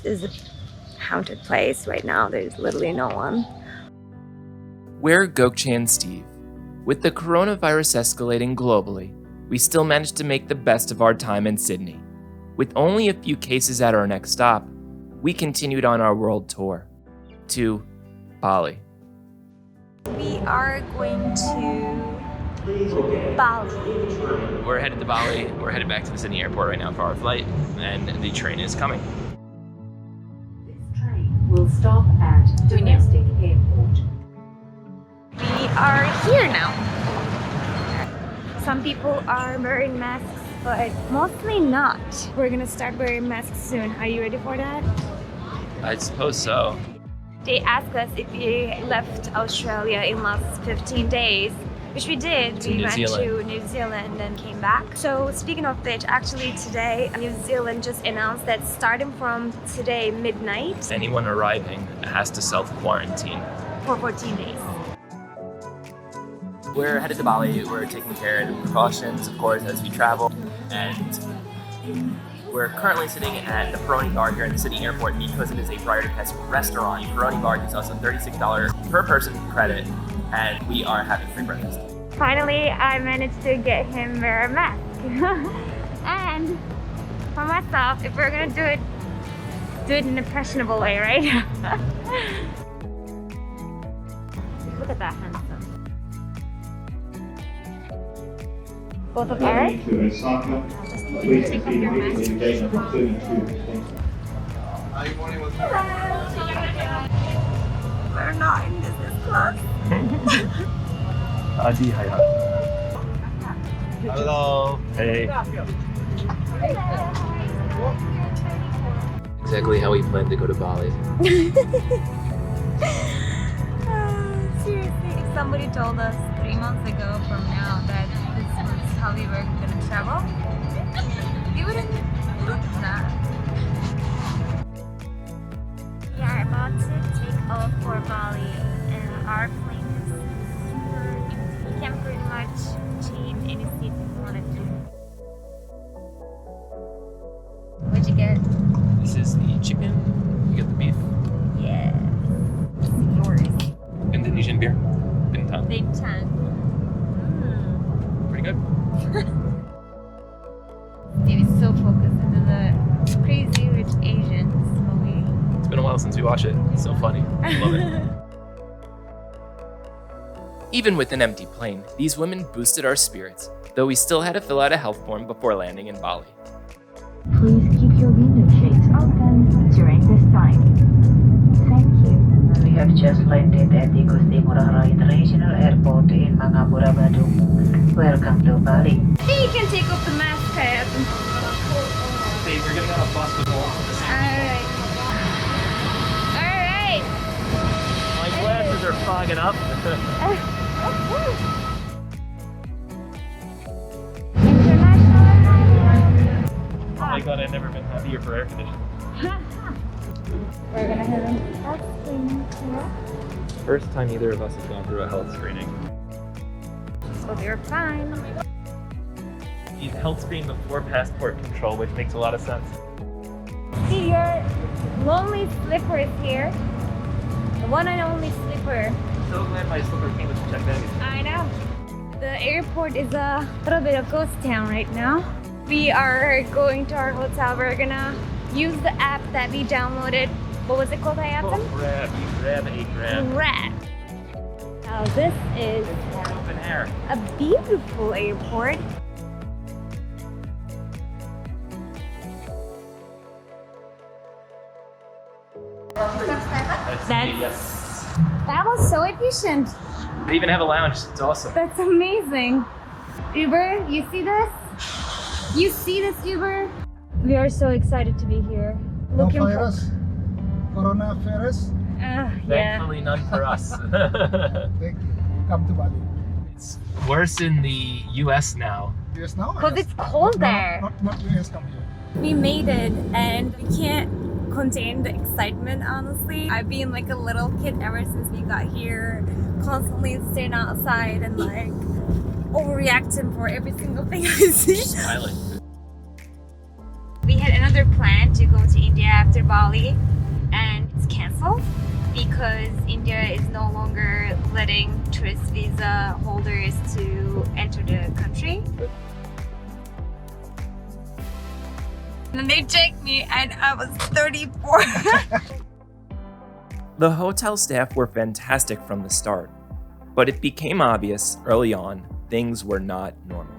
This is a haunted place right now. There's literally no one. We're Gokche and Steve. With the coronavirus escalating globally, we still managed to make the best of our time in Sydney. With only a few cases at our next stop, we continued on our world tour to Bali. We are going to Bali. We're headed to Bali. We're headed back to the Sydney airport right now for our flight, and the train is coming. This train will stop at domestic airport. We are here now. Some people are wearing masks, but mostly not. We're gonna start wearing masks soon. Are you ready for that? I suppose so. They asked us if we left Australia in last 15 days, which we did. We went to New Zealand and came back. So speaking of which, actually today, New Zealand just announced that starting from today midnight, Anyone arriving has to self-quarantine. for 14 days. We're headed to Bali. We're taking care of precautions, of course, as we travel. And we're currently sitting at the Peroni Bar here at the Sydney Airport because it is a priority test restaurant. Peroni Bar gives us a $36 per person credit, and we are having free breakfast. Finally, I managed to get him wear a mask. And for myself, if we're gonna do it in an impressionable way, right? Look at that handsome. Both of Eric? Please proceed immediately to gate number 32. We're not in business class. Adi Haya. Hello. Hey. Exactly how we planned to go to Bali. Seriously, if somebody told us 3 months ago from now that this was how we were going to travel, we wouldn't believe that. We are about to take off for Bali, and our plane is super empty. You can pretty much change any seat you wanted to. What'd you get? This is the chicken. You get the beef. Yes, it's yours. Indonesian beer. Bintang. Bintang. Pretty good. Steve is so focused into the Crazy Rich Asians movie. It's been a while since we watched it. It's so funny. I love it. Even with an empty plane, these women boosted our spirits, though we still had to fill out a health form before landing in Bali. Please keep your window shades open during this time. Thank you. We have just landed at the Gusti Ngurah Rai International Airport in Mangapura, Badung. Welcome to Bali. Hey, you can take off the mask, Kaya. Hey, we're getting on a bus with all the Alright. Alright. My glasses are fogging up. Oh my god, I've never been happier for air conditioning. We're gonna have a health screening here. First time either of us has gone through a health screening. So we're fine. You health screen before passport control, which makes a lot of sense. See, your lonely slipper is here. The one and only slipper. So glad my slipper came with the check baggage. I know. The airport is a little bit of ghost town right now. We are going to our hotel. We're gonna use the app that we downloaded. What was it called, Hayatan? Oh, grab, you grab a grab. Grab. Now this is More open air. a beautiful airport. Yes. That was so efficient. They even have a lounge. It's awesome. That's amazing. Uber, you see this? You see this, Uber? We are so excited to be here. No Looking virus, coronavirus. yeah. Thankfully, none for us. Thank you. Come to Bali. It's worse in the US now. Yes, now. Because yes. it's cold No, there. Not US. Come here. We made it, and we can't contain the excitement, honestly. I've been like a little kid ever since we got here, constantly staying outside and like overreacting for every single thing I see. Smiling. We had another plan to go to India after Bali, and it's cancelled because India is no longer letting tourist visa holders to enter the country. And they checked me and I was 34. The hotel staff were fantastic from the start, but it became obvious early on things were not normal.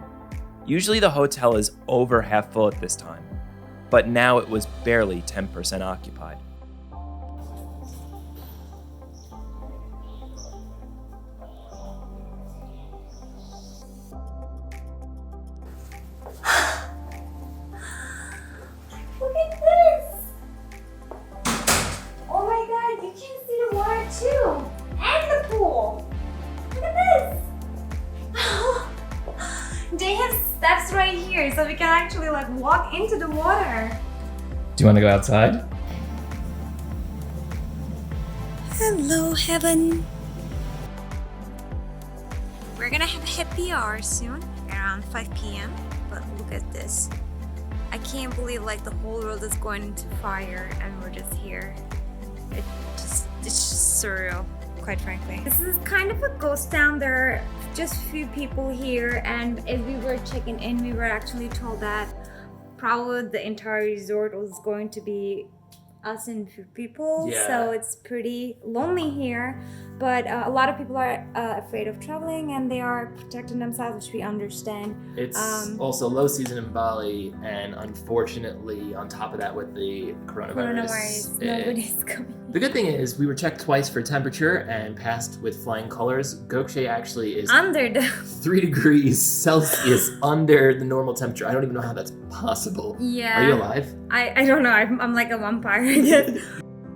Usually the hotel is over half full at this time, but now it was barely 10% occupied. Look at this! Oh my god, you can see the water too! And the pool! Look at this! They have steps right here so we can actually like walk into the water. Do you want to go outside? Hello, heaven. We're gonna have a happy hour soon, around 5 p.m. But look at this. I can't believe like the whole world is going into fire and we're just here. It's just surreal, quite frankly. This is kind of a ghost town. There are just few people here, and as we were checking in, we were actually told that probably the entire resort was going to be us and few people. Yeah. So it's pretty lonely here, but a lot of people are afraid of traveling and they are protecting themselves, which we understand. It's also low season in Bali, and unfortunately, on top of that, with the coronavirus, Nobody's coming. The good thing is we were checked twice for temperature and passed with flying colors. Gökçe actually is Under the 3 degrees Celsius under the normal temperature. I don't even know how that's possible. yeah. Are you alive? I don't know. I'm like a vampire, I guess.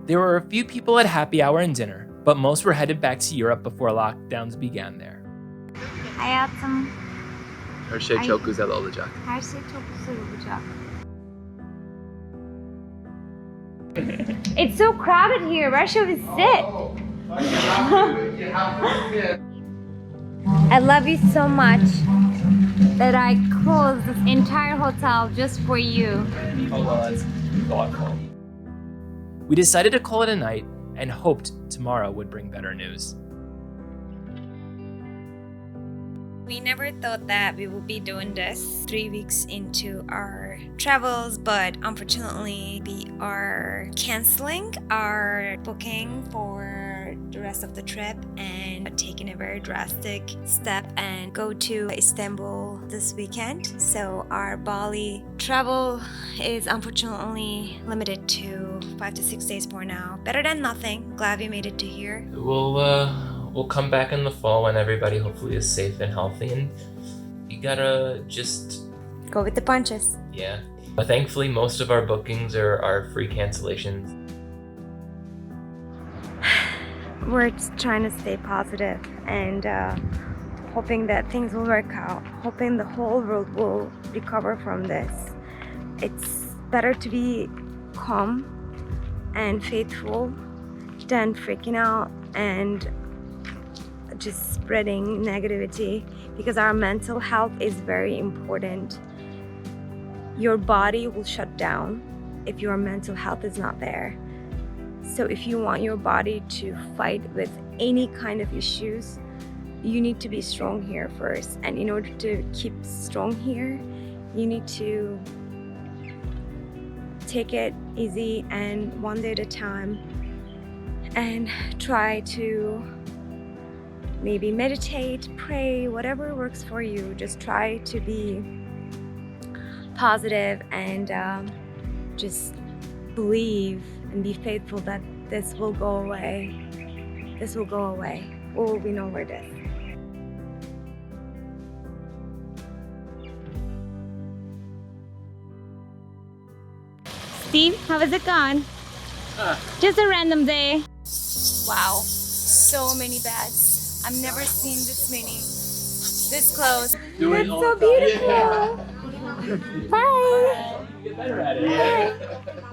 There were a few people at happy hour and dinner, but most were headed back to Europe before lockdowns began there. Hayatım, Her şey çok güzel olacak. her şey çok güzel olacak. It's so crowded here. Where should we sit? I love you so much that I closed this entire hotel just for you. Oh, well, that's thoughtful. We decided to call it a night and hoped tomorrow would bring better news. We never thought that we would be doing this 3 weeks into our travels, but unfortunately we are canceling our booking for the rest of the trip and taking a very drastic step and go to Istanbul this weekend. So our Bali travel is unfortunately limited to 5 to 6 days for now. Better than nothing. Glad we made it to here. We'll come back in the fall when everybody hopefully is safe and healthy, and you gotta just Go with the punches. yeah. But thankfully, most of our bookings are free cancellations. We're just trying to stay positive and hoping that things will work out, hoping the whole world will recover from this. It's better to be calm and faithful than freaking out and just spreading negativity, because our mental health is very important. Your body will shut down if your mental health is not there. So if you want your body to fight with any kind of issues, you need to be strong here first. And in order to keep strong here, you need to take it easy and one day at a time, and try to maybe meditate, pray, whatever works for you. Just try to be positive and just believe and be faithful that this will go away. This will go away. We will be nowhere dead. Steve, how has it gone? Just a random day. Wow, so many beds. I've never seen this many, this close. That's so beautiful. Bye. Get better at it. Bye.